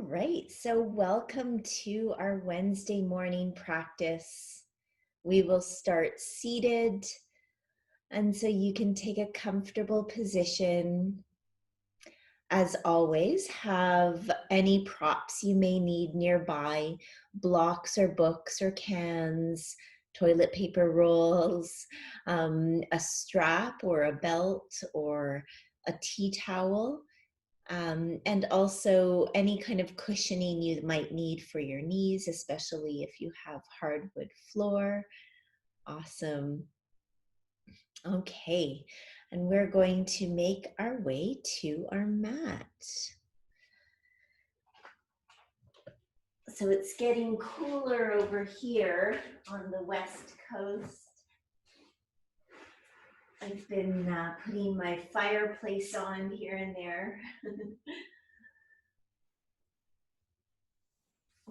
right, so welcome to our Wednesday morning practice. We will start seated, and so you can take a comfortable position. As always, have any props you may need nearby, blocks or books or cans, toilet paper rolls, a strap or a belt or a tea towel. And also any kind of cushioning you might need for your knees, especially if you have hardwood floor. Awesome. Okay, and we're going to make our way to our mat. So it's getting cooler over here on the West Coast. I've been putting my fireplace on here and there.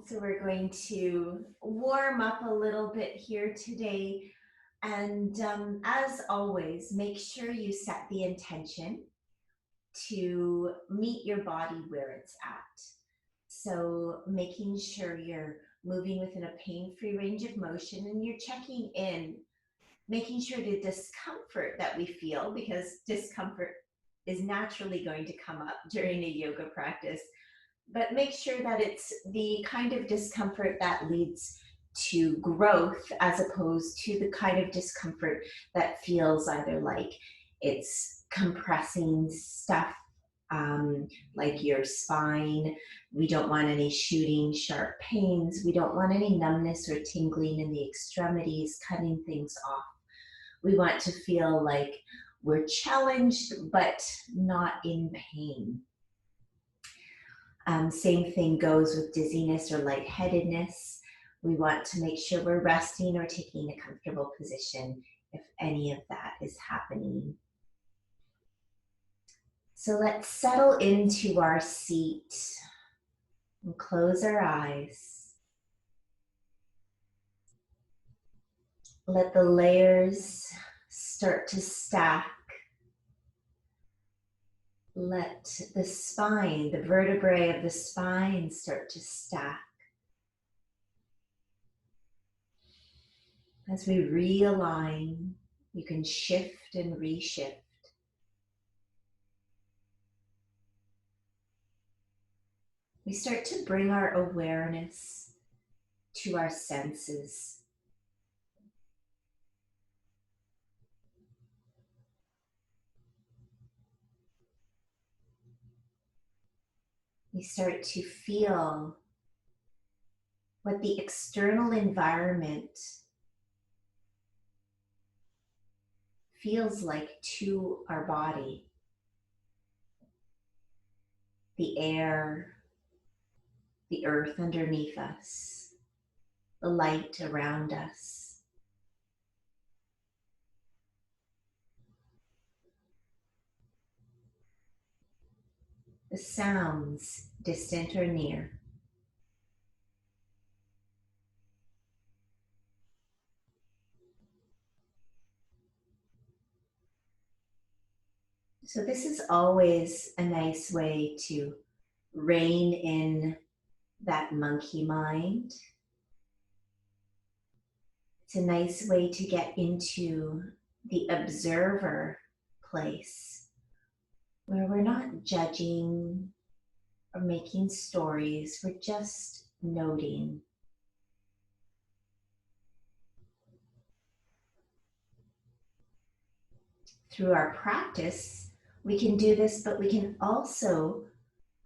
So we're going to warm up a little bit here today. And as always, make sure you set the intention to meet your body where it's at. So making sure you're moving within a pain-free range of motion and you're checking in, making sure the discomfort that we feel, because discomfort is naturally going to come up during a yoga practice, but make sure that it's the kind of discomfort that leads to growth as opposed to the kind of discomfort that feels either like it's compressing stuff, like your spine. We don't want any shooting sharp pains. We don't want any numbness or tingling in the extremities, cutting things off. We want to feel like we're challenged but not in pain. Same thing goes with dizziness or lightheadedness. We want to make sure we're resting or taking a comfortable position if any of that is happening. So let's settle into our seat and close our eyes. Let the layers start to stack. Let the spine, the vertebrae of the spine start to stack. As we realign, you can shift and reshift. We start to bring our awareness to our senses. We start to feel what the external environment feels like to our body. The air, the earth underneath us, the light around us. The sounds, distant or near. So this is always a nice way to rein in that monkey mind. It's a nice way to get into the observer place where we're not judging or making stories, we're just noting. Through our practice, we can do this, but we can also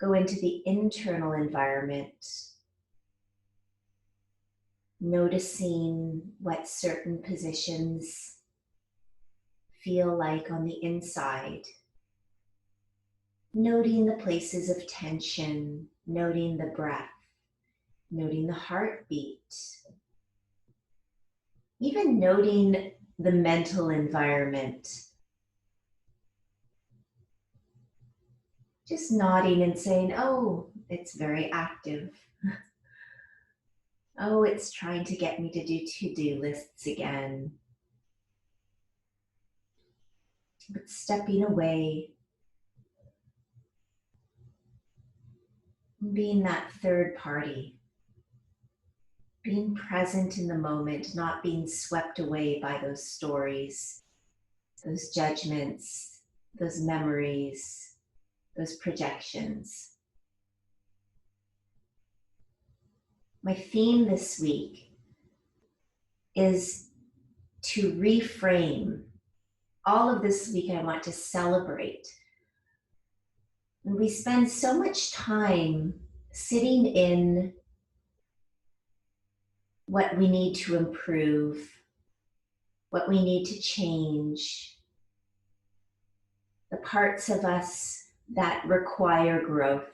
go into the internal environment, noticing what certain positions feel like on the inside, noting the places of tension, noting the breath, noting the heartbeat, even noting the mental environment. Just nodding and saying, oh, it's very active. Oh, it's trying to get me to do to-do lists again. But stepping away, being that third party, being present in the moment, not being swept away by those stories, those judgments, those memories, those projections. My theme this week is to reframe. All of this week, I want to celebrate. And we spend so much time sitting in what we need to improve, what we need to change, the parts of us that require growth.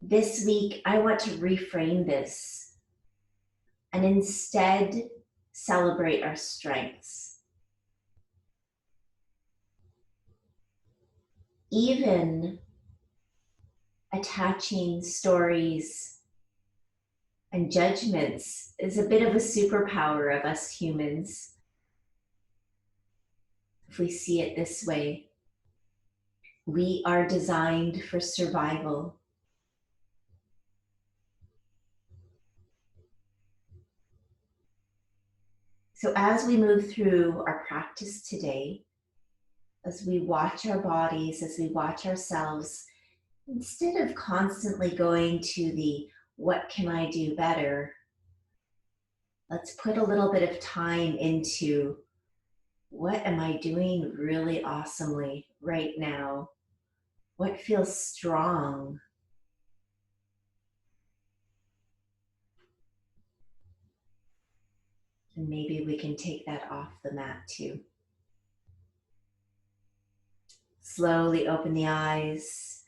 This week, I want to reframe this and instead celebrate our strengths. Even attaching stories and judgments is a bit of a superpower of us humans, if we see it this way. We are designed for survival. So as we move through our practice today, as we watch our bodies, as we watch ourselves, instead of constantly going to the what can I do better, let's put a little bit of time into what am I doing really awesomely right now? What feels strong? And maybe we can take that off the mat too. Slowly open the eyes.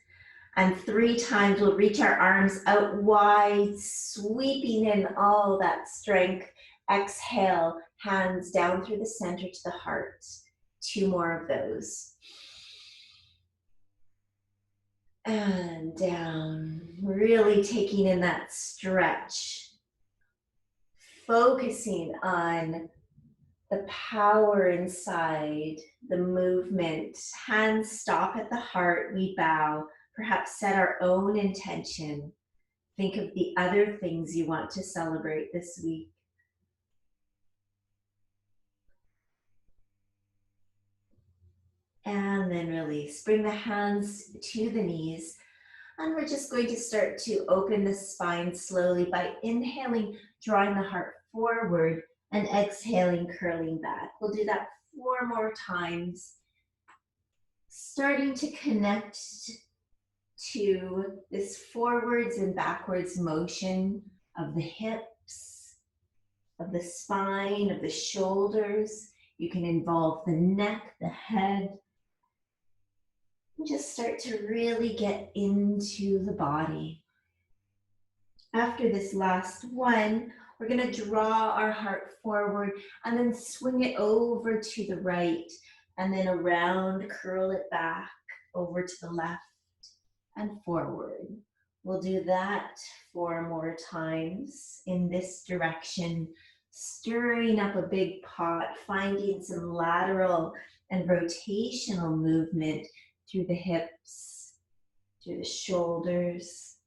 And 3 times we'll reach our arms out wide, sweeping in all that strength. Exhale, hands down through the center to the heart. 2 more of those. And down, really taking in that stretch. Focusing on the power inside, the movement. Hands stop at the heart, we bow. Perhaps set our own intention. Think of the other things you want to celebrate this week. And then release. Bring the hands to the knees. And we're just going to start to open the spine slowly by inhaling, drawing the heart forward, and exhaling, curling back. We'll do that 4 more times. Starting to connect to this forwards and backwards motion of the hips, of the spine, of the shoulders. You can involve the neck, the head. And just start to really get into the body. After this last one, we're going to draw our heart forward and then swing it over to the right and then around, curl it back over to the left and forward. We'll do that 4 more times in this direction, stirring up a big pot, finding some lateral and rotational movement through the hips, through the shoulders,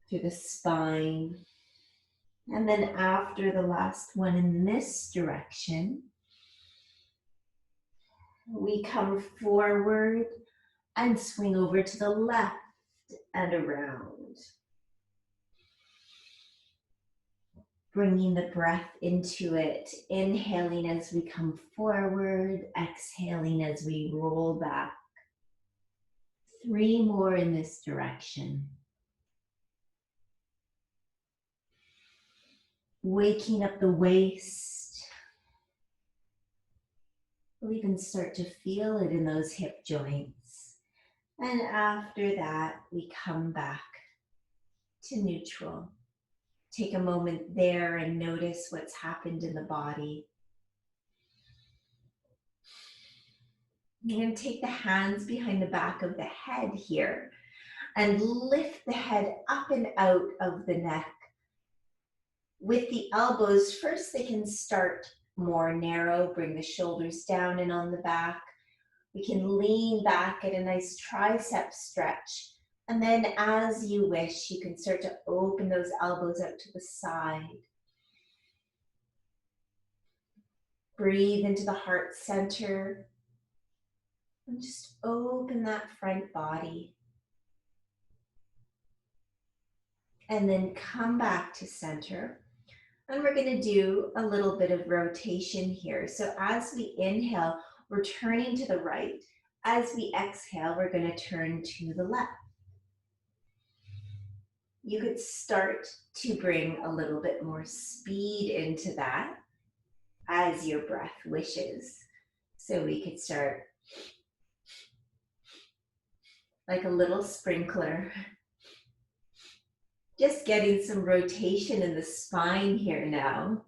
through the spine. And then after the last one in this direction, we come forward and swing over to the left and around. Bringing the breath into it, inhaling as we come forward, exhaling as we roll back. 3 more in this direction. Waking up the waist. We'll even start to feel it in those hip joints. And after that, we come back to neutral. Take a moment there and notice what's happened in the body. You're going to take the hands behind the back of the head here and lift the head up and out of the neck. With the elbows, first they can start more narrow, bring the shoulders down and on the back. We can lean back at a nice tricep stretch. And then as you wish, you can start to open those elbows out to the side. Breathe into the heart center. And just open that front body. And then come back to center. And we're going to do a little bit of rotation here. So as we inhale, we're turning to the right. As we exhale, we're going to turn to the left. You could start to bring a little bit more speed into that as your breath wishes. So we could start like a little sprinkler. Just getting some rotation in the spine here now.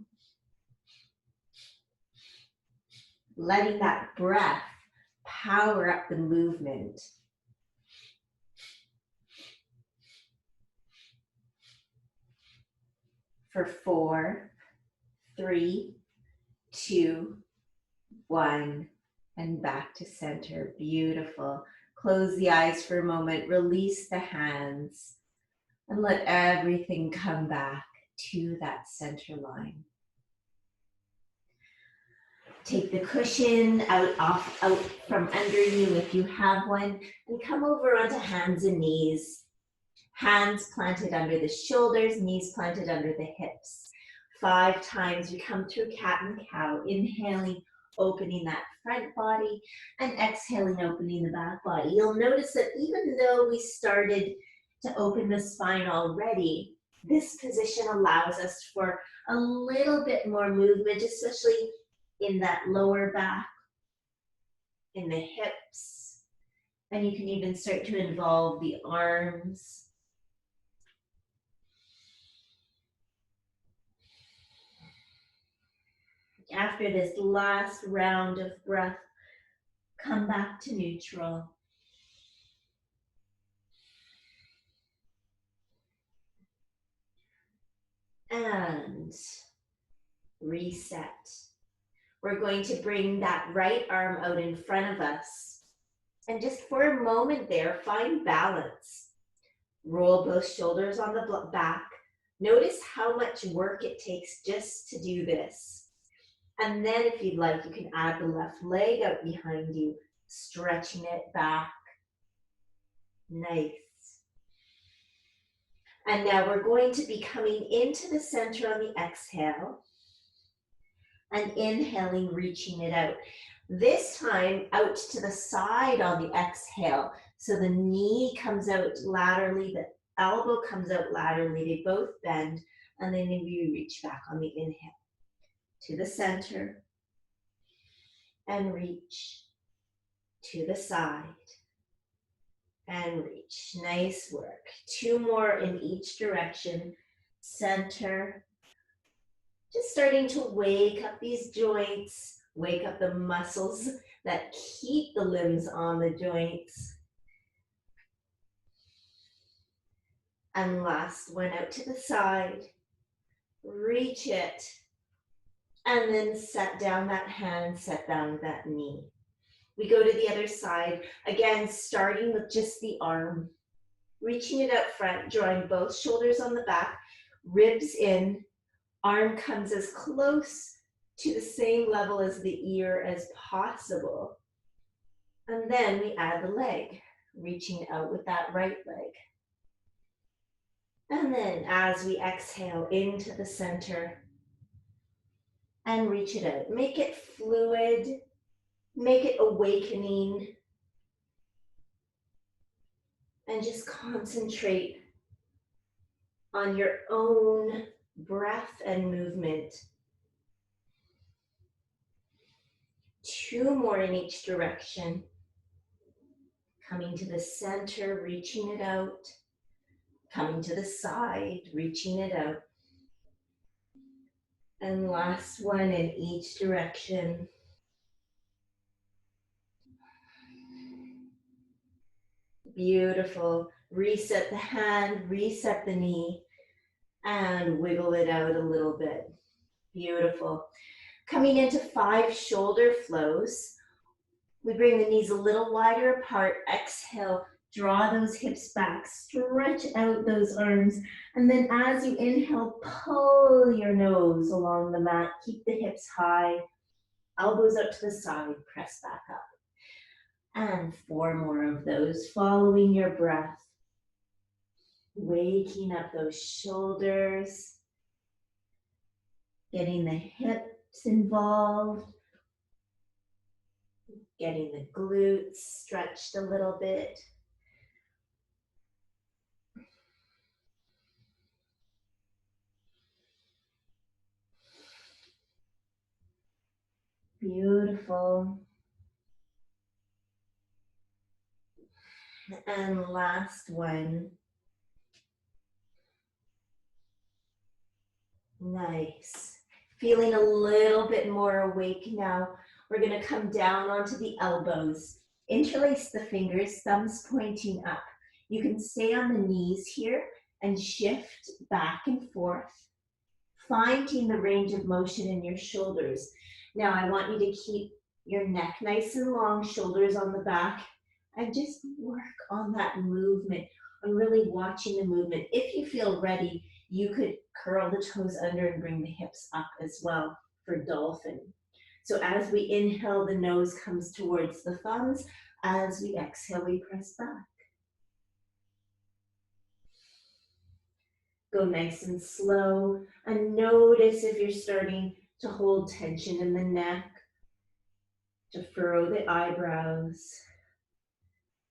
Letting that breath power up the movement. For 4, 3, 2, 1, and back to center. Beautiful. Close the eyes for a moment, release the hands, and let everything come back to that center line. Take the cushion out from under you if you have one, and come over onto hands and knees. Hands planted under the shoulders, knees planted under the hips. 5 times we come through cat and cow, inhaling, opening that front body, and exhaling, opening the back body. You'll notice that even though we started to open the spine already, this position allows us for a little bit more movement, especially in that lower back, in the hips, and you can even start to involve the arms. After this last round of breath, come back to neutral. And reset. We're going to bring that right arm out in front of us. And just for a moment there, find balance. Roll both shoulders on the back. Notice how much work it takes just to do this. And then if you'd like, you can add the left leg out behind you, stretching it back. Nice. And now we're going to be coming into the center on the exhale and inhaling, reaching it out. This time out to the side on the exhale. So the knee comes out laterally, the elbow comes out laterally, they both bend, and then we reach back on the inhale. To the center, and reach to the side, and reach. Nice work. 2 more in each direction. Center. Just starting to wake up these joints, wake up the muscles that keep the limbs on the joints. And last one out to the side. Reach it. And then set down that hand, set down that knee. We go to the other side, again, starting with just the arm. Reaching it out front, drawing both shoulders on the back, ribs in, arm comes as close to the same level as the ear as possible. And then we add the leg, reaching out with that right leg. And then as we exhale into the center, and reach it out. Make it fluid, make it awakening, and just concentrate on your own breath and movement. 2 more in each direction. Coming to the center, reaching it out. Coming to the side, reaching it out. And last one in each direction. Beautiful. Reset the hand, reset the knee, and wiggle it out a little bit. Beautiful. Coming into 5 shoulder flows. We bring the knees a little wider apart. Exhale, draw those hips back, stretch out those arms. And then as you inhale, pull your nose along the mat. Keep the hips high, elbows up to the side, press back up. And 4 more of those, following your breath. Waking up those shoulders, getting the hips involved, getting the glutes stretched a little bit. Beautiful. And last one. Nice. Feeling a little bit more awake now. We're going to come down onto the elbows. Interlace the fingers, thumbs pointing up. You can stay on the knees here and shift back and forth, finding the range of motion in your shoulders. Now I want you to keep your neck nice and long, shoulders on the back, and just work on that movement, on really watching the movement. If you feel ready, you could curl the toes under and bring the hips up as well for Dolphin. So as we inhale, the nose comes towards the thumbs. As we exhale, we press back. Go nice and slow, and notice if you're starting to hold tension in the neck, to furrow the eyebrows,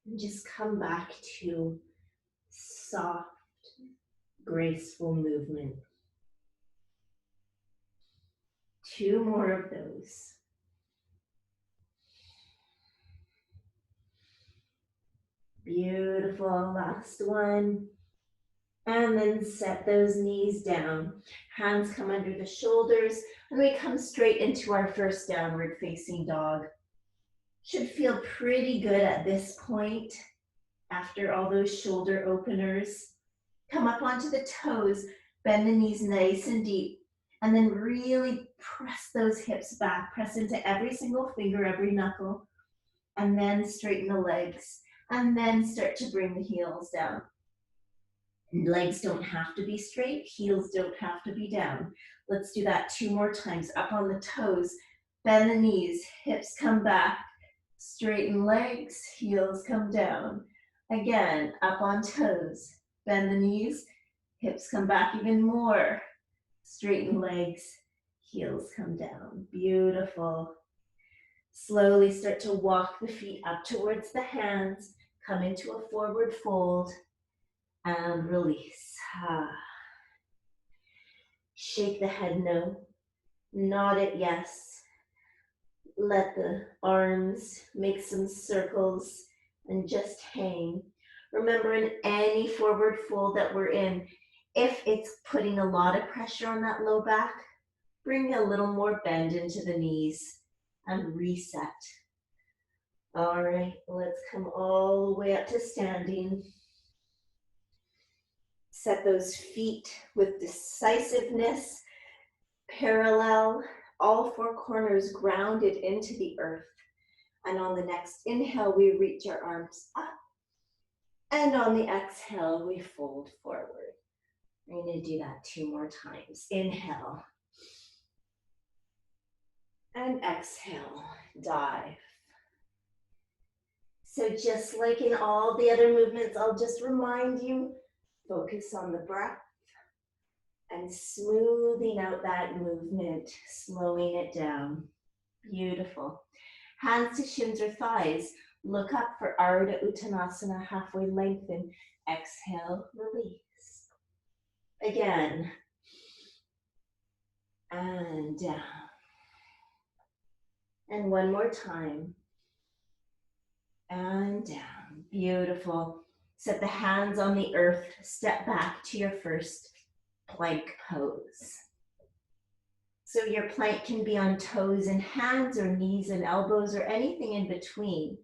and just come back to soft, graceful movement. 2 more of those. Beautiful, last one. And then set those knees down. Hands come under the shoulders, and we come straight into our first downward facing dog. Should feel pretty good at this point after all those shoulder openers. Come up onto the toes, bend the knees nice and deep, and then really press those hips back. Press into every single finger, every knuckle, and then straighten the legs, and then start to bring the heels down. Legs don't have to be straight, heels don't have to be down. Let's do that 2 more times. Up on the toes, bend the knees, hips come back, straighten legs, heels come down. Again, up on toes, bend the knees, hips come back even more, straighten legs, heels come down. Beautiful. Slowly start to walk the feet up towards the hands, come into a forward fold, and release. Shake the head no, nod it yes. Let the arms make some circles and just hang. Remember, in any forward fold that we're in, if it's putting a lot of pressure on that low back, bring a little more bend into the knees and reset. All right, let's come all the way up to standing. Set those feet with decisiveness, parallel, all 4 corners grounded into the earth. And on the next inhale, we reach our arms up. And on the exhale, we fold forward. We're going to do that 2 more times. Inhale. And exhale, dive. So just like in all the other movements, I'll just remind you, focus on the breath and smoothing out that movement, slowing it down. Beautiful. Hands to shins or thighs. Look up for Ardha Uttanasana, halfway lengthen. Exhale, release. Again. And down. And 1 more time. And down. Beautiful. Set the hands on the earth. Step back to your first plank pose. So your plank can be on toes and hands or knees and elbows or anything in between.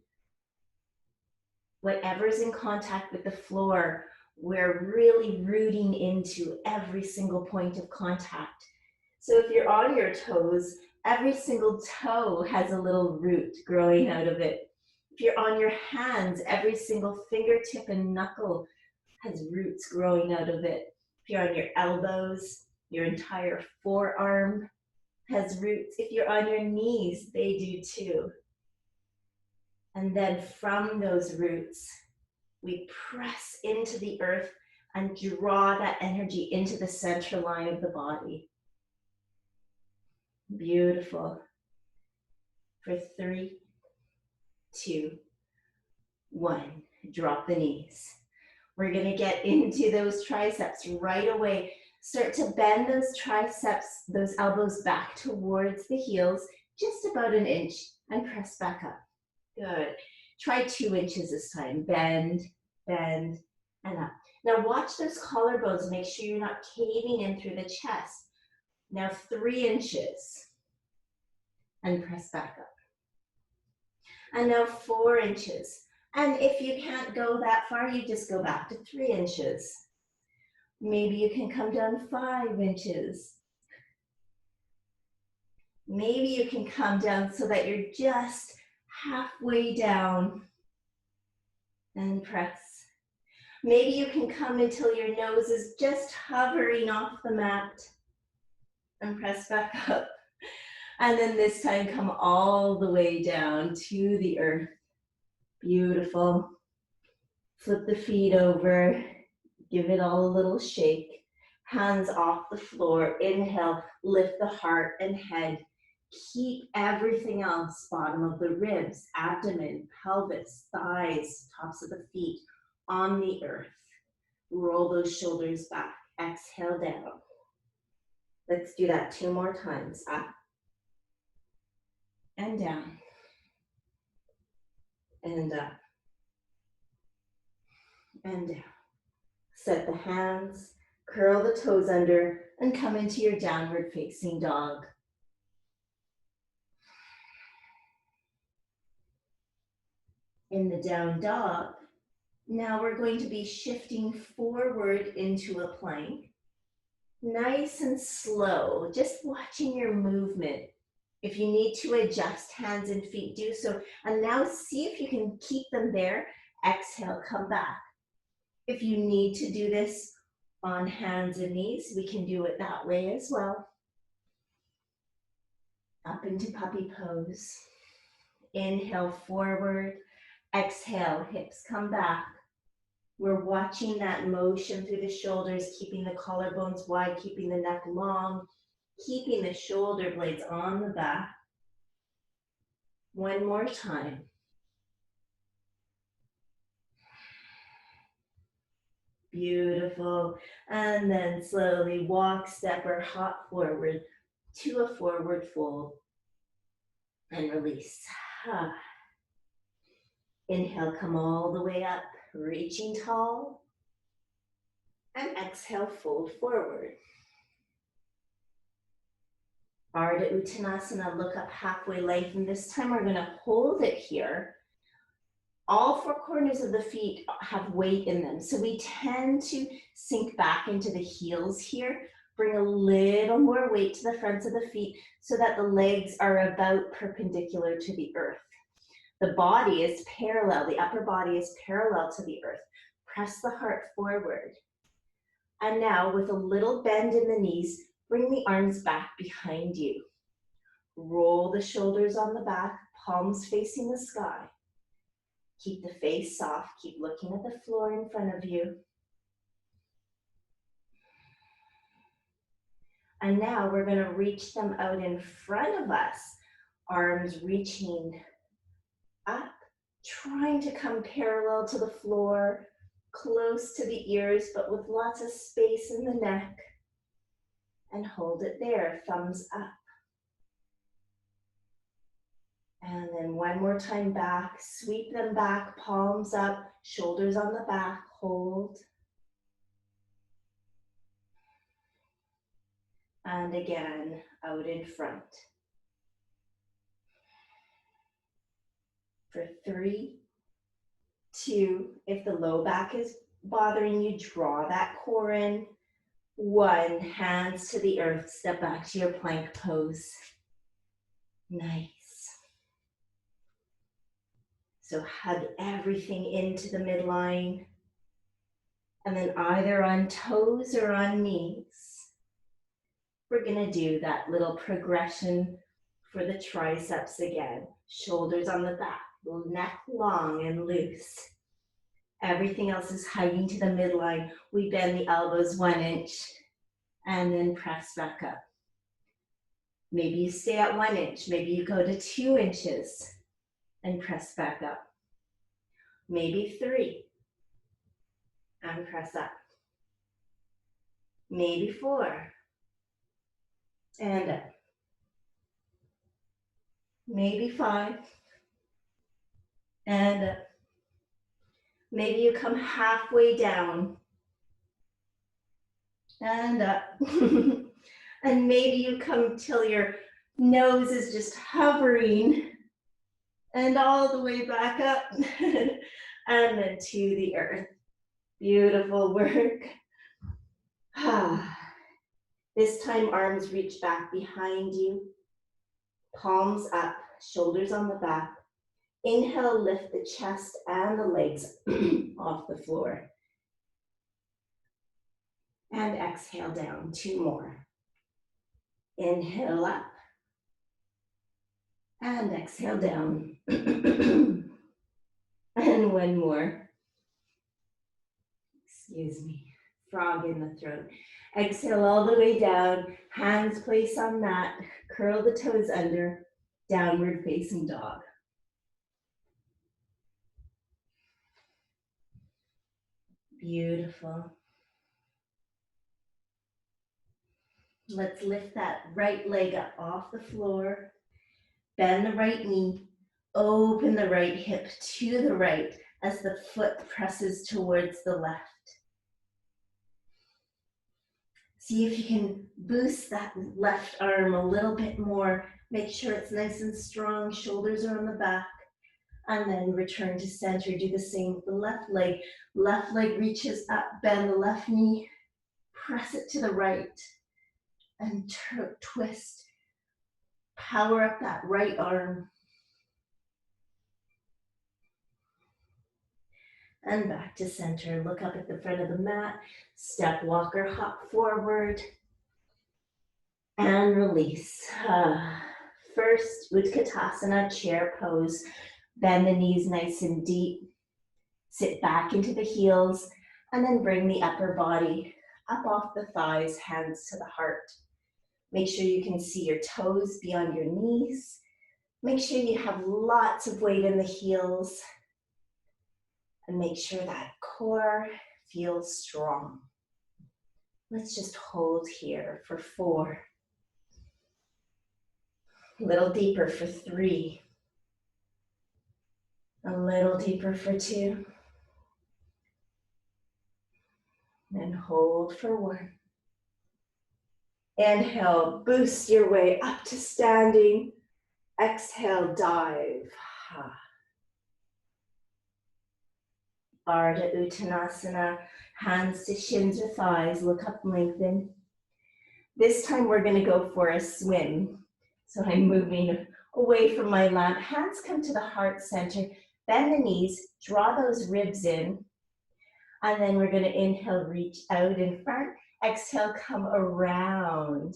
Whatever's in contact with the floor, we're really rooting into every single point of contact. So if you're on your toes, every single toe has a little root growing out of it. If you're on your hands, every single fingertip and knuckle has roots growing out of it. If you're on your elbows, your entire forearm has roots. If you're on your knees, they do too. And then from those roots, we press into the earth and draw that energy into the center line of the body. Beautiful. For 3, 2, 1. Drop the knees. We're going to get into those triceps right away. Start to bend those triceps, those elbows back towards the heels, just about an inch, and press back up. Good. Try 2 inches this time. Bend, bend, and up. Now watch those collarbones. Make sure you're not caving in through the chest. Now 3 inches, and press back up. And now 4 inches. And if you can't go that far, you just go back to 3 inches. Maybe you can come down 5 inches. Maybe you can come down so that you're just halfway down and press. Maybe you can come until your nose is just hovering off the mat and press back up. And then this time come all the way down to the earth. Beautiful. Flip the feet over. Give it all a little shake. Hands off the floor. Inhale, lift the heart and head. Keep everything else, bottom of the ribs, abdomen, pelvis, thighs, tops of the feet on the earth. Roll those shoulders back. Exhale down. Let's do that 2 more times. Up and down. And up. And down. Set the hands, curl the toes under, and come into your downward facing dog. In the down dog, now we're going to be shifting forward into a plank. Nice and slow, just watching your movement. If you need to adjust hands and feet, do so. And now see if you can keep them there. Exhale, come back. If you need to do this on hands and knees, we can do it that way as well. Up into puppy pose. Inhale forward. Exhale, hips come back. We're watching that motion through the shoulders, keeping the collarbones wide, keeping the neck long, keeping the shoulder blades on the back. 1 more time. Beautiful. And then slowly walk, step, or hop forward to a forward fold. And release. Inhale, come all the way up, reaching tall. And exhale, fold forward. Ardha Uttanasana, look up halfway, lengthen. This time we're going to hold it here. All 4 corners of the feet have weight in them, so we tend to sink back into the heels here. Bring a little more weight to the fronts of the feet so that the legs are about perpendicular to the earth. The body is parallel, the upper body is parallel to the earth. Press the heart forward. And now with a little bend in the knees, bring the arms back behind you. Roll the shoulders on the back, palms facing the sky. Keep the face soft, keep looking at the floor in front of you. And now we're going to reach them out in front of us, arms reaching up, trying to come parallel to the floor, close to the ears, but with lots of space in the neck. And hold it there, thumbs up. And then 1 more time back, sweep them back, palms up, shoulders on the back, hold. And again, out in front. For 3, 2, if the low back is bothering you, draw that core in. 1, hands to the earth, step back to your plank pose. Nice. So hug everything into the midline. And then either on toes or on knees, we're gonna do that little progression for the triceps again. Shoulders on the back, neck long and loose. Everything else is hugging to the midline. We bend the elbows 1 inch and then press back up. Maybe you stay at 1 inch. Maybe you go to 2 inches and press back up. Maybe 3 and press up. Maybe 4 and up. Maybe 5 and up. Maybe you come halfway down and up. And maybe you come till your nose is just hovering and all the way back up and then to the earth. Beautiful work. This time arms reach back behind you, palms up, shoulders on the back. Inhale, lift the chest and the legs off the floor. And exhale down, 2 more. Inhale up. And exhale down. And 1 more. Excuse me. Frog in the throat. Exhale all the way down. Hands place on mat. Curl the toes under. Downward facing dog. Beautiful. Let's lift that right leg up off the floor. Bend the right knee. Open the right hip to the right as the foot presses towards the left. See if you can boost that left arm a little bit more. Make sure it's nice and strong. Shoulders are on the back. And then return to center. Do the same with the left leg. Left leg reaches up. Bend the left knee. Press it to the right. And twist. Power up that right arm. And back to center. Look up at the front of the mat. Step, walk, or hop forward. And release. First, Katasana, chair pose. Bend the knees nice and deep. Sit back into the heels. And then bring the upper body up off the thighs, hands to the heart. Make sure you can see your toes beyond your knees. Make sure you have lots of weight in the heels. And make sure that core feels strong. Let's just hold here for 4. A little deeper for 3. A little deeper for 2. And hold for 1. Inhale, boost your way up to standing. Exhale, dive. Ardha Uttanasana, hands to shins or thighs, look up, lengthen. This time we're gonna go for a swim. So I'm moving away from my lamp. Hands come to the heart center. Bend the knees, draw those ribs in. And then we're gonna inhale, reach out in front. Exhale, come around.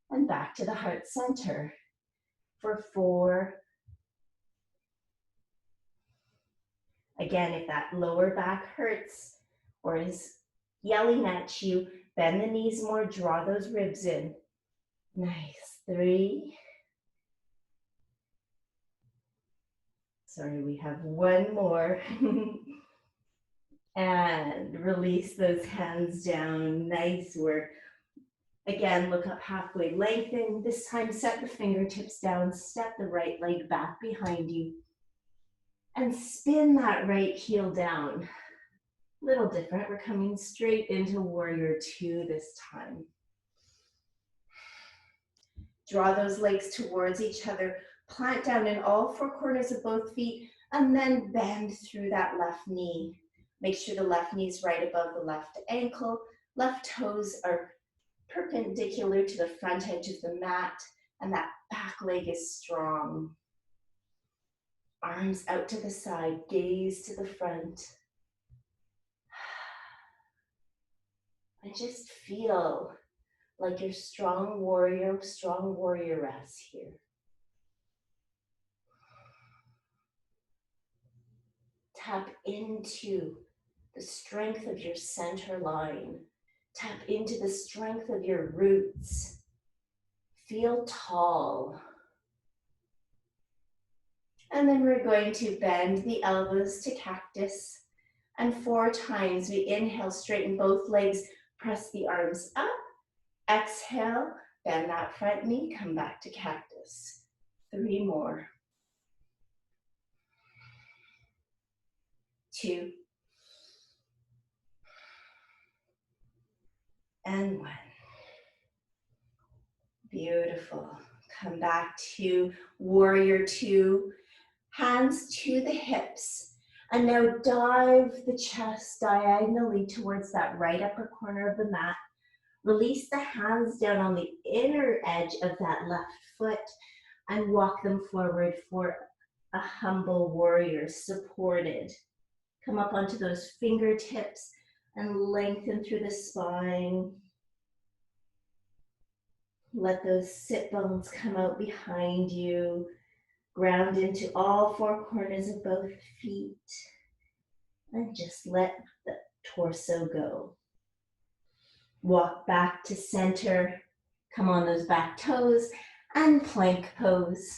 And back to the heart center for 4. Again, if that lower back hurts or is yelling at you, bend the knees more, draw those ribs in. Nice. 3. Sorry, we have 1 more. And release those hands down. Nice work. Again, look up halfway, lengthen. This time, set the fingertips down, step the right leg back behind you. And spin that right heel down. Little different, we're coming straight into warrior 2 this time. Draw those legs towards each other, plant down in all 4 corners of both feet, and then bend through that left knee. Make sure the left knee is right above the left ankle. Left toes are perpendicular to the front edge of the mat, and that back leg is strong. Arms out to the side, gaze to the front. And just feel like your strong warrior rest here. Tap into the strength of your center line. Tap into the strength of your roots. Feel tall. And then we're going to bend the elbows to cactus. And 4 times we inhale, straighten both legs, press the arms up. Exhale, bend that front knee, come back to cactus. 3 more. 2. And 1. Beautiful. Come back to warrior 2. Hands to the hips. And now dive the chest diagonally towards that right upper corner of the mat. Release the hands down on the inner edge of that left foot and walk them forward for a humble warrior, supported. Come up onto those fingertips and lengthen through the spine. Let those sit bones come out behind you. Ground into all 4 corners of both feet. And just let the torso go. Walk back to center. Come on those back toes and plank pose.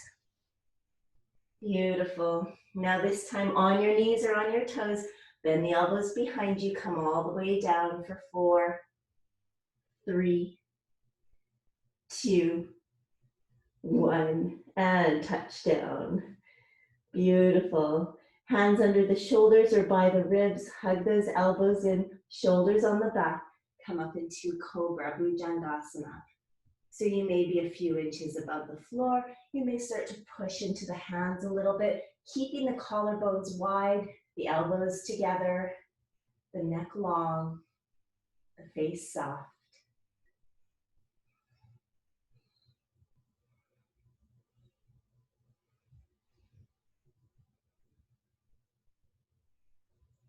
Beautiful. Now this time on your knees or on your toes, bend the elbows behind you, come all the way down for 4, 3, 2, 1, and touch down. Beautiful. Hands under the shoulders or by the ribs, hug those elbows in, shoulders on the back, come up into Cobra Bujandasana. So you may be a few inches above the floor. You may start to push into the hands a little bit, keeping the collarbones wide, the elbows together, the neck long, the face soft.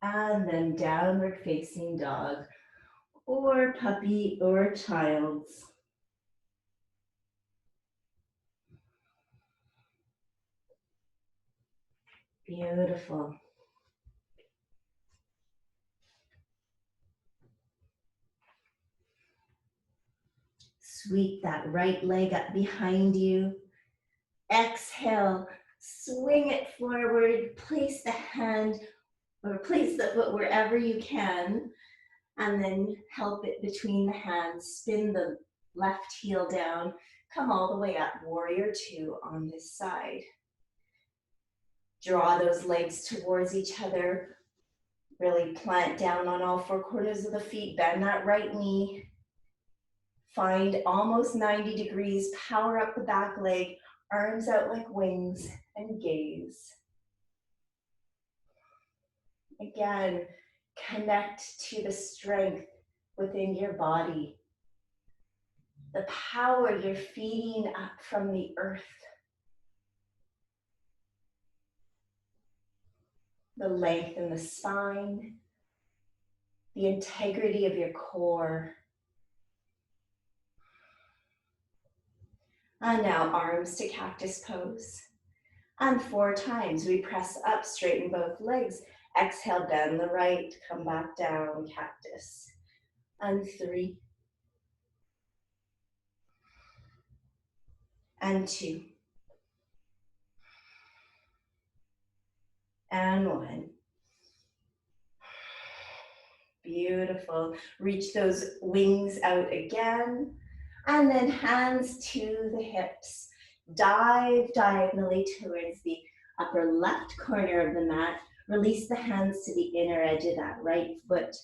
And then downward facing dog, or puppy, or child's. Beautiful. Sweep that right leg up behind you. Exhale, swing it forward, place the hand or place the foot wherever you can, and then help it between the hands. Spin the left heel down, come all the way up, warrior 2 on this side. Draw those legs towards each other. Really plant down on all 4 corners of the feet, bend that right knee. Find almost 90 degrees, power up the back leg, arms out like wings, and gaze. Again, connect to the strength within your body, the power you're feeding up from the earth, the length in the spine, the integrity of your core. And now arms to cactus pose. And 4 times we press up, straighten both legs. Exhale, bend the right, come back down, cactus. And 3. And 2. And 1. Beautiful. Reach those wings out again. And then hands to the hips. Dive diagonally towards the upper left corner of the mat. Release the hands to the inner edge of that right foot.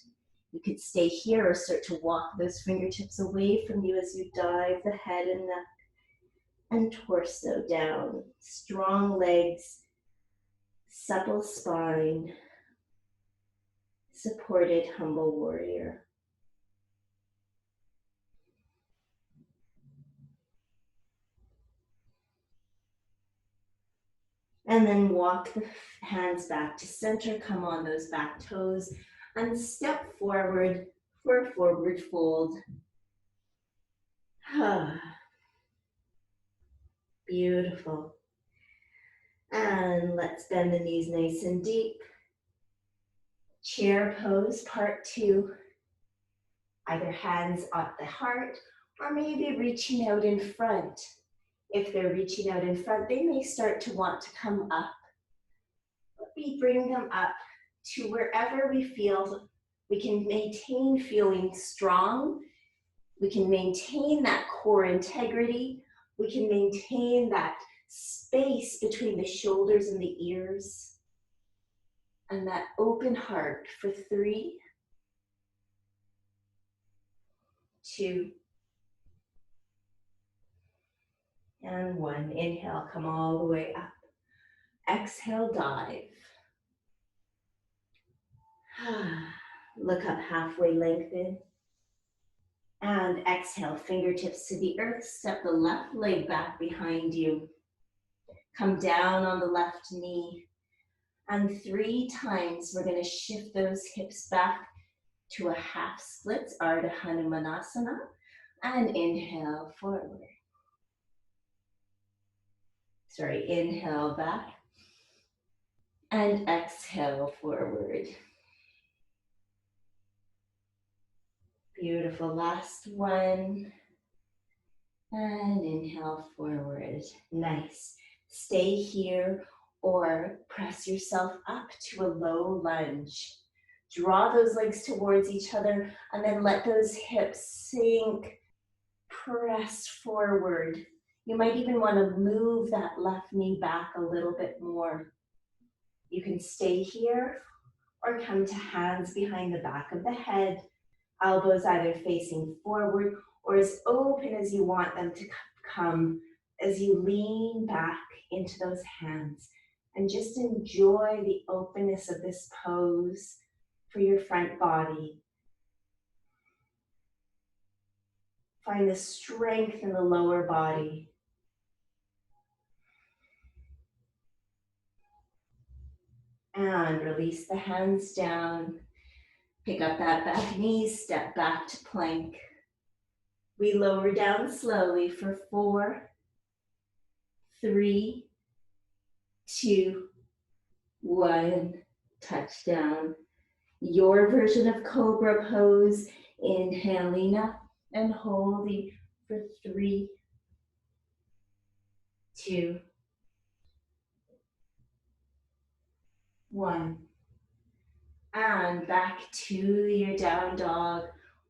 You could stay here or start to walk those fingertips away from you as you dive the head and neck and torso down. Strong legs, supple spine, supported humble warrior. And then walk the hands back to center, come on those back toes, and step forward for a forward fold. Beautiful. And let's bend the knees nice and deep. Chair pose, part 2. Either hands at the heart or maybe reaching out in front. If they're reaching out in front, they may start to want to come up. But we bring them up to wherever we feel we can maintain feeling strong. We can maintain that core integrity. We can maintain that space between the shoulders and the ears. And that open heart for 3, 2, and 1. Inhale, come all the way up. Exhale, dive. Look up, halfway lengthen. And exhale, fingertips to the earth. Step the left leg back behind you. Come down on the left knee. And 3 times, we're going to shift those hips back to a half split, Ardha Hanumanasana. And inhale forward. Inhale back. And exhale forward. Beautiful, last one. And inhale forward. Nice. Stay here or press yourself up to a low lunge. Draw those legs towards each other and then let those hips sink. Press forward. You might even want to move that left knee back a little bit more. You can stay here or come to hands behind the back of the head. Elbows either facing forward or as open as you want them to come as you lean back into those hands. And just enjoy the openness of this pose for your front body. Find the strength in the lower body. And release the hands down. Pick up that back knee, step back to plank. We lower down slowly for 4, 3, 2, 1. Touchdown. Your version of Cobra pose. Inhaling up and holding for 3, 2, 1. And back to your down dog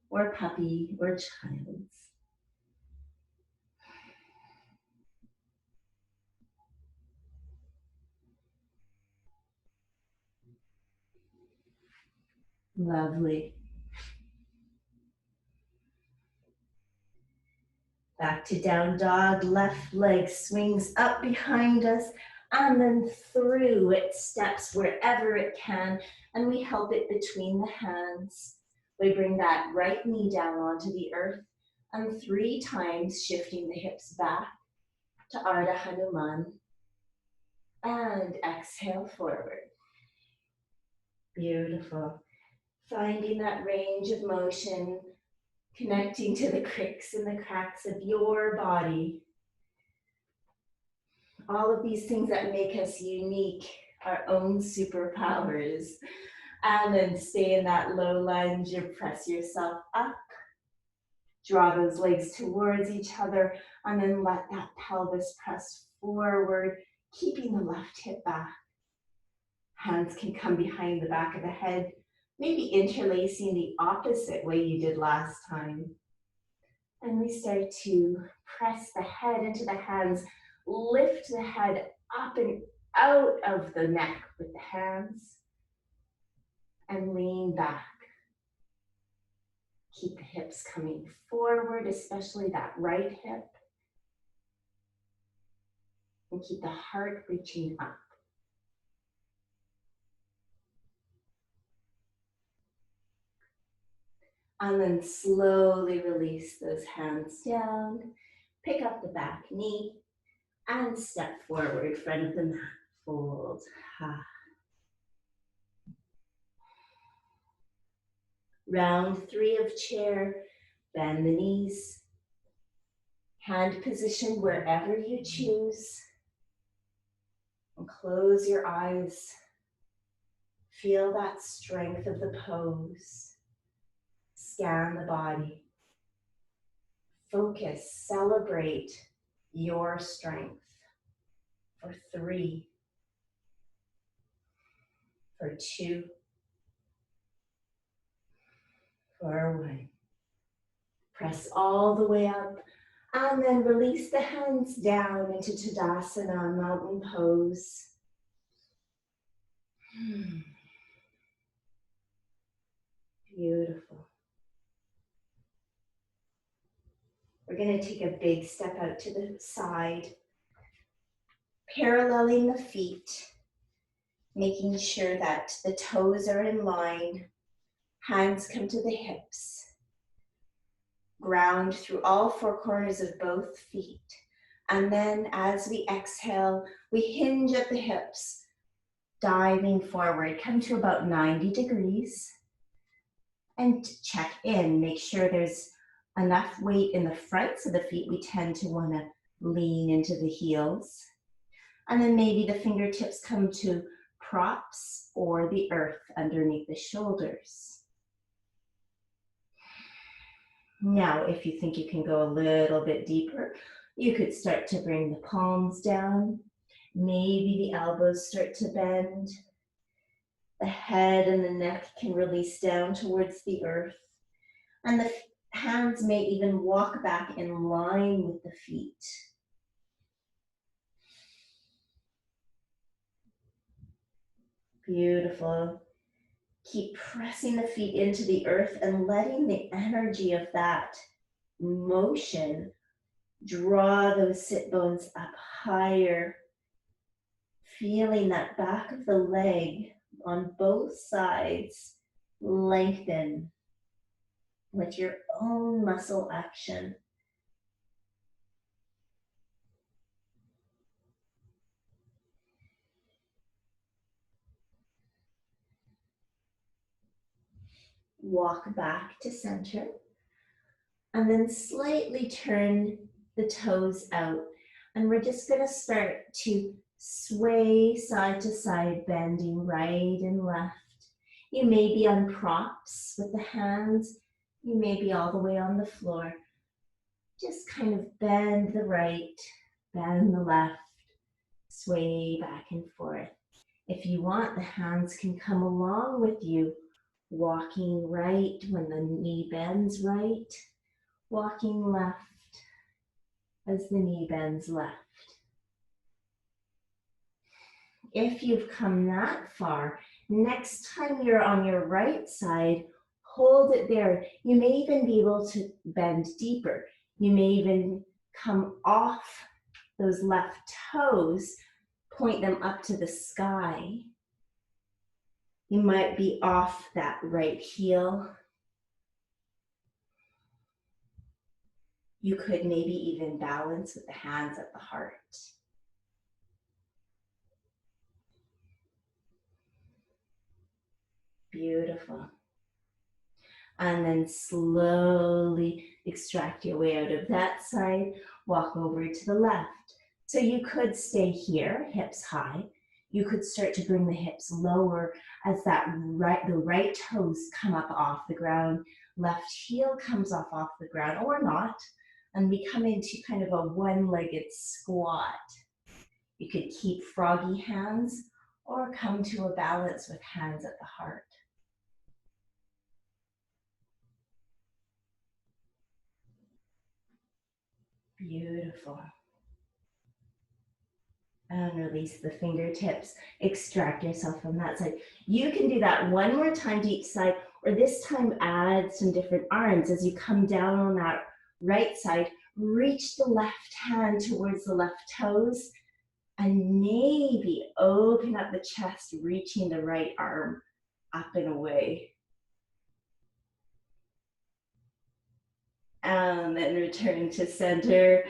or puppy or child's. Lovely. Back to down dog, left leg swings up behind us and then through. It steps wherever it can and we help it between the hands. We bring that right knee down onto the earth and 3 times shifting the hips back to Ardha Hanuman. And exhale forward. Beautiful. Finding that range of motion, connecting to the cricks and the cracks of your body. All of these things that make us unique, our own superpowers. And then stay in that low lunge or press yourself up. Draw those legs towards each other and then let that pelvis press forward, keeping the left hip back. Hands can come behind the back of the head, maybe interlacing the opposite way you did last time. And we start to press the head into the hands, lift the head up and out of the neck with the hands, and lean back. Keep the hips coming forward, especially that right hip. And keep the heart reaching up. And then slowly release those hands down. Pick up the back knee and step forward, front of the mat. Fold. Round 3 of chair. Bend the knees. Hand position wherever you choose. And close your eyes. Feel that strength of the pose. Scan the body. Focus, celebrate your strength. For 3, for 2, for 1. Press all the way up and then release the hands down into Tadasana, mountain pose. Beautiful. We're going to take a big step out to the side, paralleling the feet, making sure that the toes are in line, hands come to the hips. Ground through all 4 corners of both feet. And then as we exhale, we hinge at the hips, diving forward. Come to about 90 degrees and check in. Make sure there's enough weight in the fronts of the feet. We tend to want to lean into the heels. And then maybe the fingertips come to props or the earth underneath the shoulders. Now, if you think you can go a little bit deeper, you could start to bring the palms down. Maybe the elbows start to bend. The head and the neck can release down towards the earth. And the hands may even walk back in line with the feet. Beautiful. Keep pressing the feet into the earth and letting the energy of that motion draw those sit bones up higher. Feeling that back of the leg on both sides lengthen with your own muscle action. Walk back to center and then slightly turn the toes out. And we're just going to start to sway side to side, bending right and left. You may be on props with the hands. You may be all the way on the floor. Just kind of bend the right, bend the left, sway back and forth. If you want, the hands can come along with you, walking right when the knee bends right, walking left as the knee bends left. If you've come that far, next time you're on your right side, hold it there. You may even be able to bend deeper. You may even come off those left toes, point them up to the sky. You might be off that right heel. You could maybe even balance with the hands at the heart. Beautiful. And then slowly extract your way out of that side, walk over to the left. So you could stay here, hips high. You could start to bring the hips lower as the right toes come up off the ground, left heel comes off the ground, or not. And we come into kind of a one-legged squat. You could keep froggy hands or come to a balance with hands at the heart. Beautiful. And release the fingertips. Extract yourself from that side. You can do that one more time to each side, or this time add some different arms. As you come down on that right side, reach the left hand towards the left toes, and maybe open up the chest, reaching the right arm up and away. And then return to center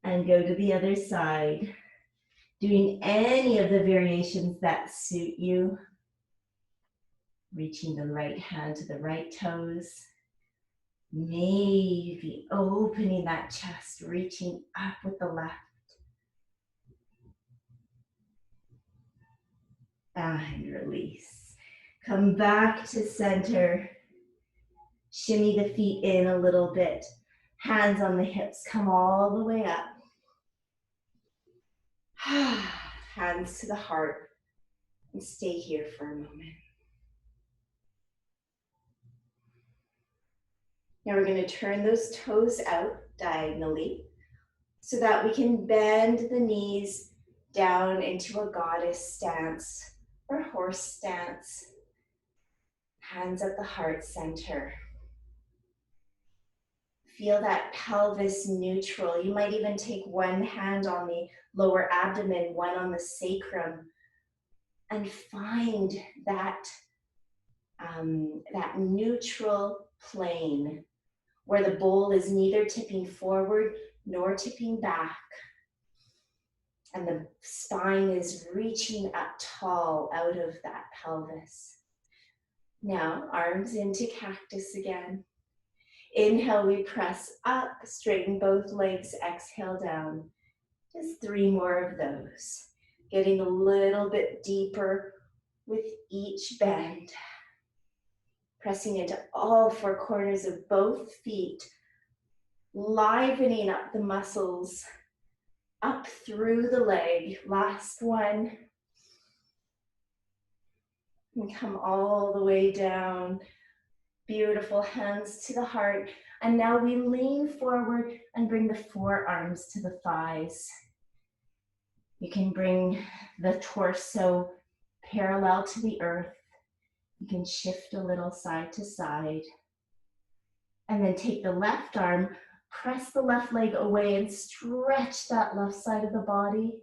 and go to the other side. Doing any of the variations that suit you. Reaching the right hand to the right toes. Maybe opening that chest, reaching up with the left. And release. Come back to center. Shimmy the feet in a little bit. Hands on the hips, come all the way up. Hands to the heart. And stay here for a moment. Now we're going to turn those toes out diagonally so that we can bend the knees down into a goddess stance or horse stance. Hands at the heart center. Feel that pelvis neutral. You might even take one hand on the lower abdomen, one on the sacrum, and find that, that neutral plane where the bowl is neither tipping forward nor tipping back. And the spine is reaching up tall out of that pelvis. Now, arms into cactus again. Inhale, we press up, straighten both legs, exhale down. Just 3 more of those. Getting a little bit deeper with each bend. Pressing into all 4 corners of both feet. Livening up the muscles. Up through the leg. Last one. And come all the way down. Beautiful, hands to the heart. And now we lean forward and bring the forearms to the thighs. You can bring the torso parallel to the earth. You can shift a little side to side. And then take the left arm, press the left leg away and stretch that left side of the body.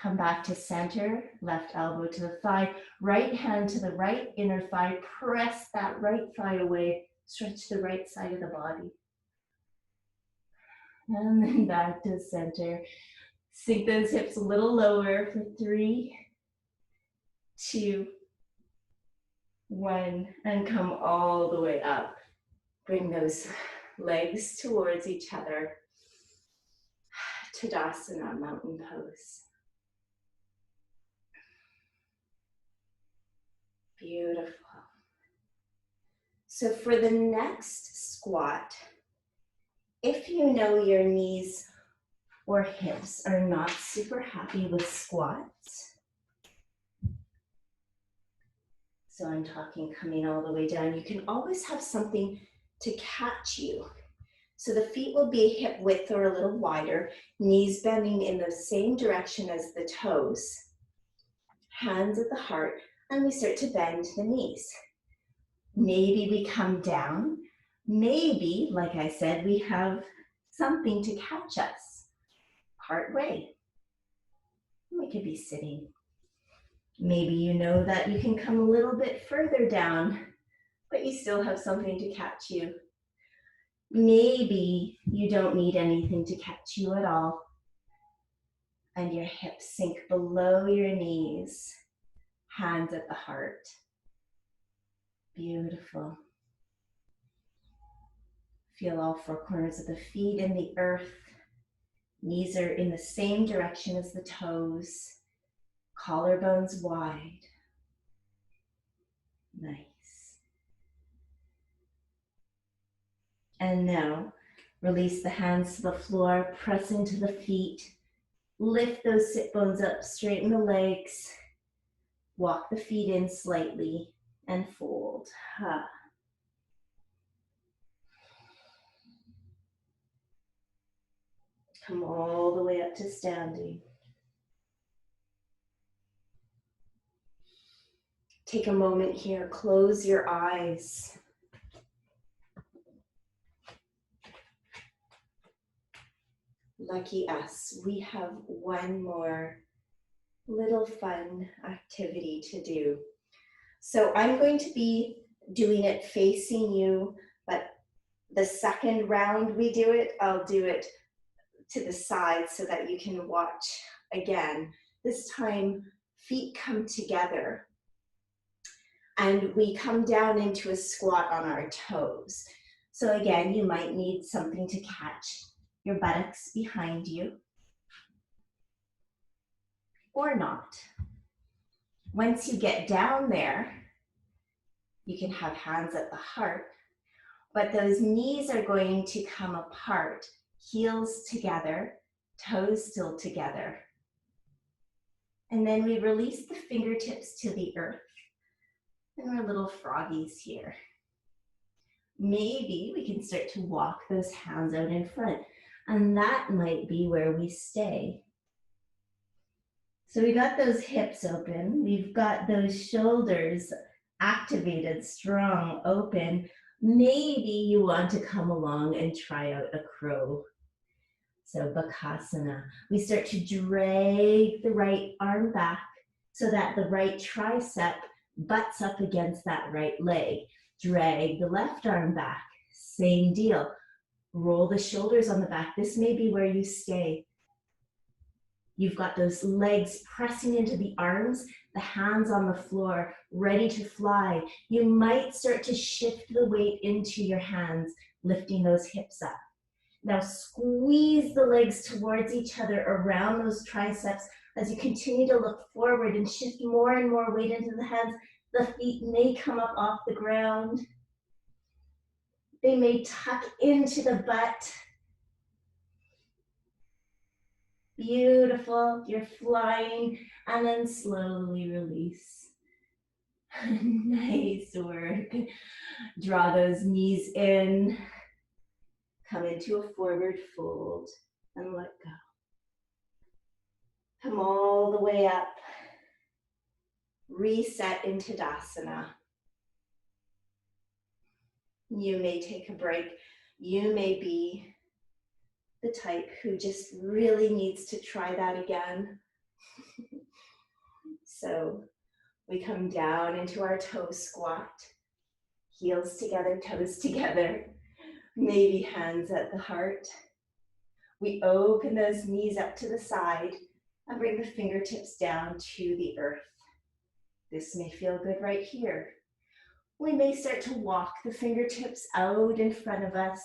Come back to center, left elbow to the thigh, right hand to the right inner thigh, press that right thigh away, stretch the right side of the body. And then back to center. Sink those hips a little lower for 3, 2, 1, and come all the way up. Bring those legs towards each other. Tadasana, mountain pose. Beautiful. So for the next squat, if you know your knees or hips are not super happy with squats, so I'm talking coming all the way down, you can always have something to catch you. So the feet will be hip width or a little wider, knees bending in the same direction as the toes, hands at the heart, and we start to bend the knees. Maybe we come down. Maybe, like I said, we have something to catch us part way. We could be sitting. Maybe you know that you can come a little bit further down, but you still have something to catch you. Maybe you don't need anything to catch you at all, and your hips sink below your knees. Hands at the heart. Beautiful. Feel all 4 corners of the feet in the earth. Knees are in the same direction as the toes. Collarbones wide. Nice. And now, release the hands to the floor, press into the feet. Lift those sit bones up, straighten the legs. Walk the feet in slightly and fold. Come all the way up to standing. Take a moment here, close your eyes. Lucky us, we have one more little fun activity to do. So I'm going to be doing it facing you, but the second round we do it, I'll do it to the side so that you can watch again. This time, feet come together and we come down into a squat on our toes. So again, you might need something to catch your buttocks behind you or not. Once you get down there, you can have hands at the heart, but those knees are going to come apart, heels together, toes still together. And then we release the fingertips to the earth. And we're little froggies here. Maybe we can start to walk those hands out in front. And that might be where we stay. So we got those hips open. We've got those shoulders activated, strong, open. Maybe you want to come along and try out a crow. So Katasana. We start to drag the right arm back so that the right tricep butts up against that right leg. Drag the left arm back. Same deal. Roll the shoulders on the back. This may be where you stay. You've got those legs pressing into the arms, the hands on the floor, ready to fly. You might start to shift the weight into your hands, lifting those hips up. Now squeeze the legs towards each other around those triceps as you continue to look forward and shift more and more weight into the hands. The feet may come up off the ground. They may tuck into the butt. Beautiful, you're flying, and then slowly release. Nice work. Draw those knees in. Come into a forward fold and let go. Come all the way up. Reset into Dandasana. You may take a break. You may be the type who just really needs to try that again. So we come down into our toe squat. Heels together, toes together. Maybe hands at the heart. We open those knees up to the side and bring the fingertips down to the earth. This may feel good right here. We may start to walk the fingertips out in front of us,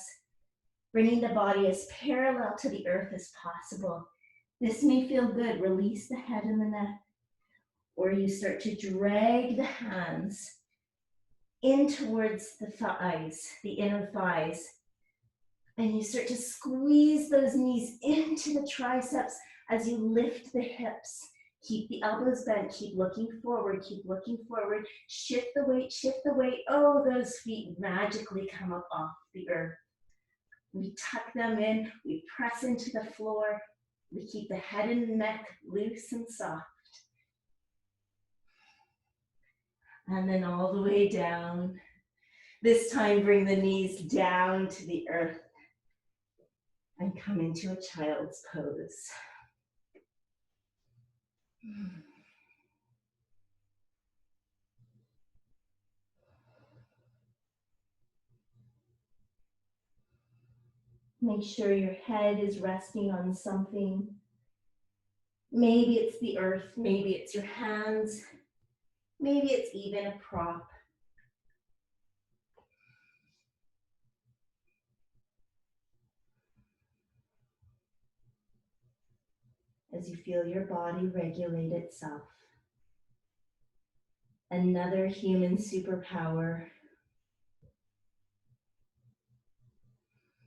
bringing the body as parallel to the earth as possible. This may feel good. Release the head and the neck. Or you start to drag the hands in towards the thighs, the inner thighs. And you start to squeeze those knees into the triceps as you lift the hips. Keep the elbows bent, keep looking forward, keep looking forward. Shift the weight, shift the weight. Oh, those feet magically come up off the earth. We tuck them in, we press into the floor. We keep the head and neck loose and soft. And then all the way down. This time, bring the knees down to the earth and come into a child's pose. Make sure your head is resting on something. Maybe it's the earth, maybe it's your hands, maybe it's even a prop. As you feel your body regulate itself. Another human superpower.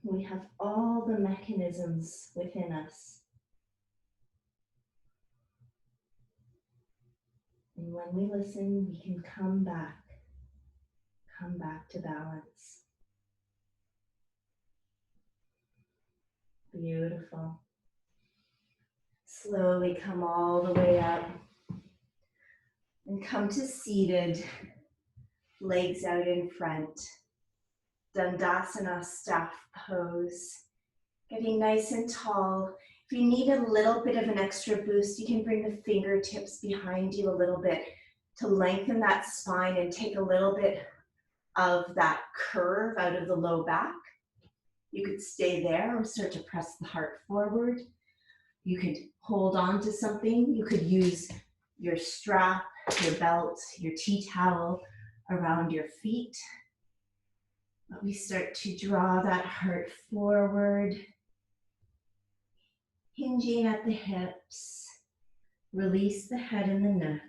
We have all the mechanisms within us. And when we listen, we can come back to balance. Beautiful. Slowly come all the way up and come to seated, legs out in front. Dandasana staff pose. Getting nice and tall. If you need a little bit of an extra boost, you can bring the fingertips behind you a little bit to lengthen that spine and take a little bit of that curve out of the low back. You could stay there or start to press the heart forward. You could hold on to something. You could use your strap, your belt, your tea towel around your feet. But we start to draw that heart forward, hinging at the hips. Release the head and the neck.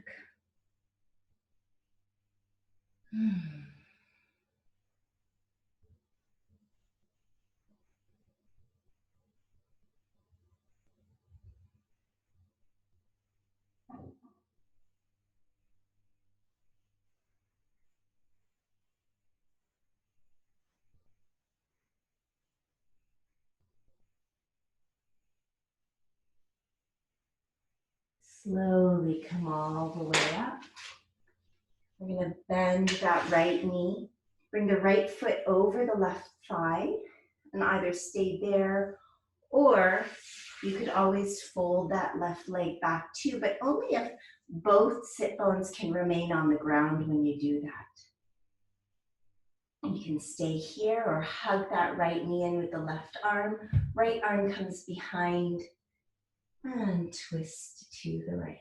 Slowly come all the way up. We're going to bend that right knee. Bring the right foot over the left thigh and either stay there, or you could always fold that left leg back too, but only if both sit bones can remain on the ground when you do that. You can stay here or hug that right knee in with the left arm. Right arm comes behind and twist to the right.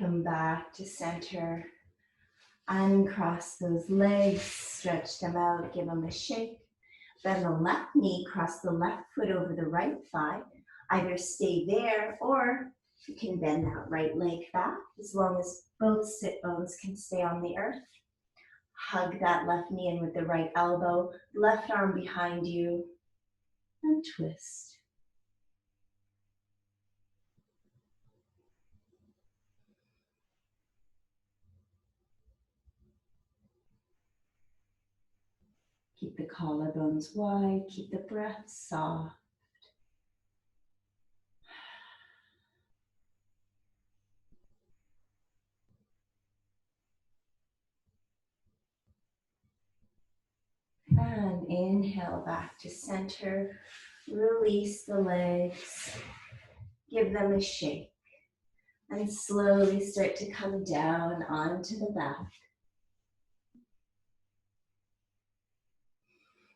Come back to center. Uncross those legs, stretch them out, give them a shake. Bend the left knee, cross the left foot over the right thigh. Either stay there or you can bend that right leg back as long as both sit bones can stay on the earth. Hug that left knee in with the right elbow, left arm behind you, and twist. Keep the collarbones wide, keep the breath soft. And inhale back to center. Release the legs. Give them a shake. And slowly start to come down onto the back.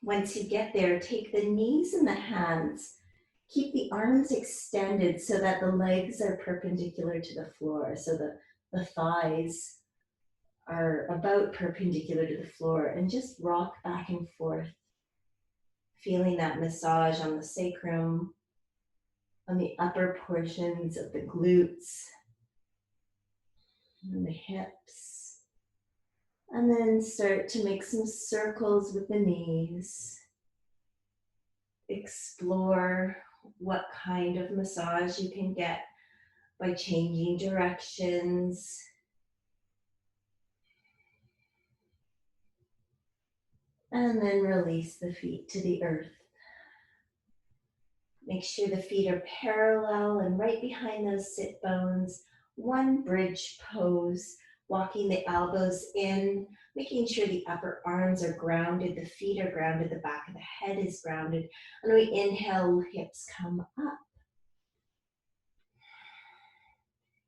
Once you get there, take the knees and the hands. Keep the arms extended so that the legs are perpendicular to the floor. So the thighs are about perpendicular to the floor, and just rock back and forth, feeling that massage on the sacrum, on the upper portions of the glutes and the hips. And then start to make some circles with the knees. Explore what kind of massage you can get by changing directions. And then release the feet to the earth. Make sure the feet are parallel and right behind those sit bones. One bridge pose, walking the elbows in, making sure the upper arms are grounded, the feet are grounded, the back of the head is grounded. And we inhale, hips come up.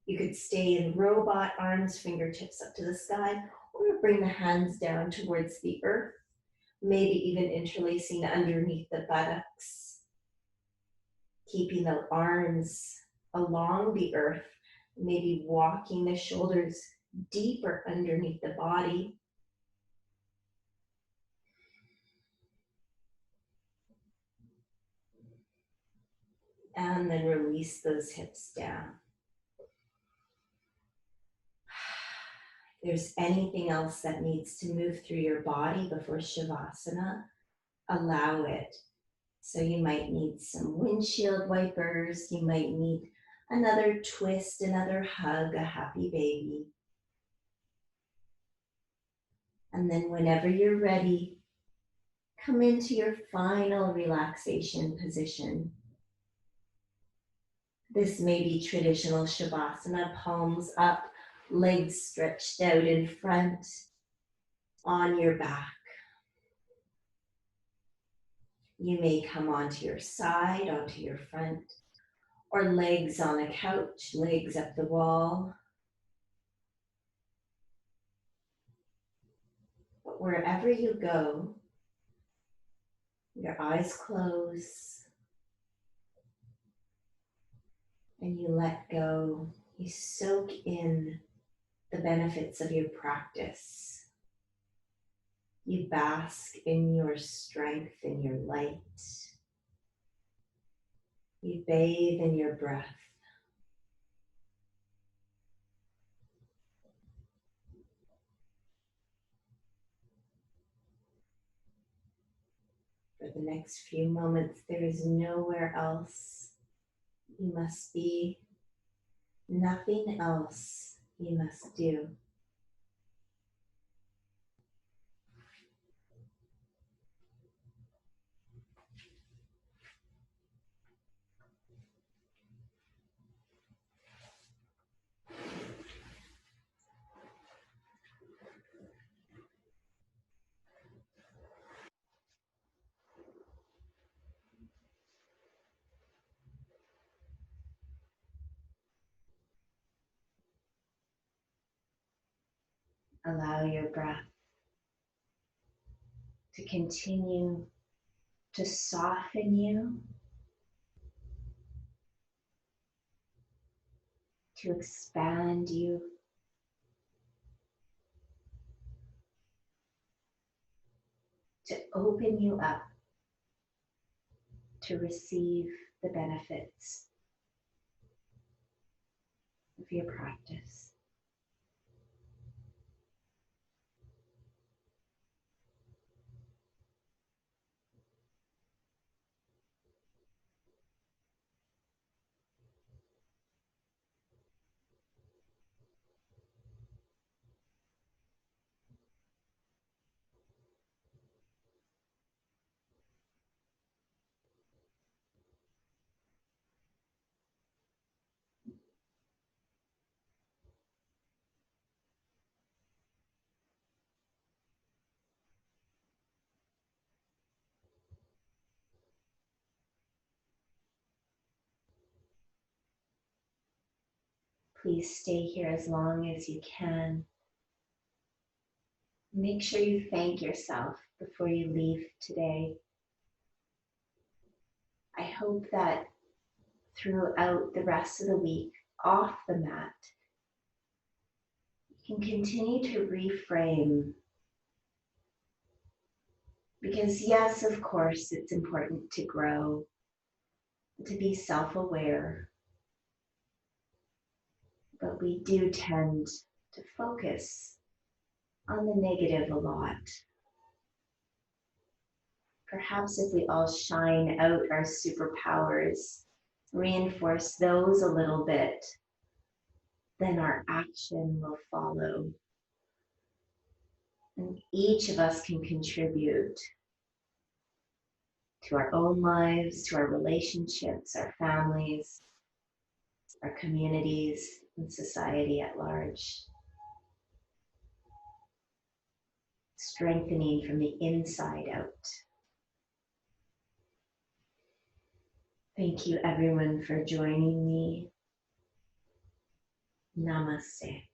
You could stay in robot arms, fingertips up to the sky, or bring the hands down towards the earth, maybe even interlacing underneath the buttocks, keeping the arms along the earth, maybe walking the shoulders deeper underneath the body. And then release those hips down. If there's anything else that needs to move through your body before Shavasana, allow it. So you might need some windshield wipers, you might need another twist, another hug, a happy baby. And then whenever you're ready, come into your final relaxation position. This may be traditional Shavasana, palms up, legs stretched out in front, on your back. You may come onto your side, onto your front, or legs on a couch, legs up the wall. But wherever you go, your eyes close, and you let go. You soak in the benefits of your practice. You bask in your strength and your light. You bathe in your breath. For the next few moments, there is nowhere else you must be, nothing else you must do. Allow your breath to continue to soften you, to expand you, to open you up to receive the benefits of your practice. Please stay here as long as you can. Make sure you thank yourself before you leave today. I hope that throughout the rest of the week, off the mat, you can continue to reframe. Because yes, of course, it's important to grow, to be self-aware, but we do tend to focus on the negative a lot. Perhaps if we all shine out our superpowers, reinforce those a little bit, then our action will follow. And each of us can contribute to our own lives, to our relationships, our families, our communities, and society at large. Strengthening from the inside out. Thank you everyone for joining me. Namaste.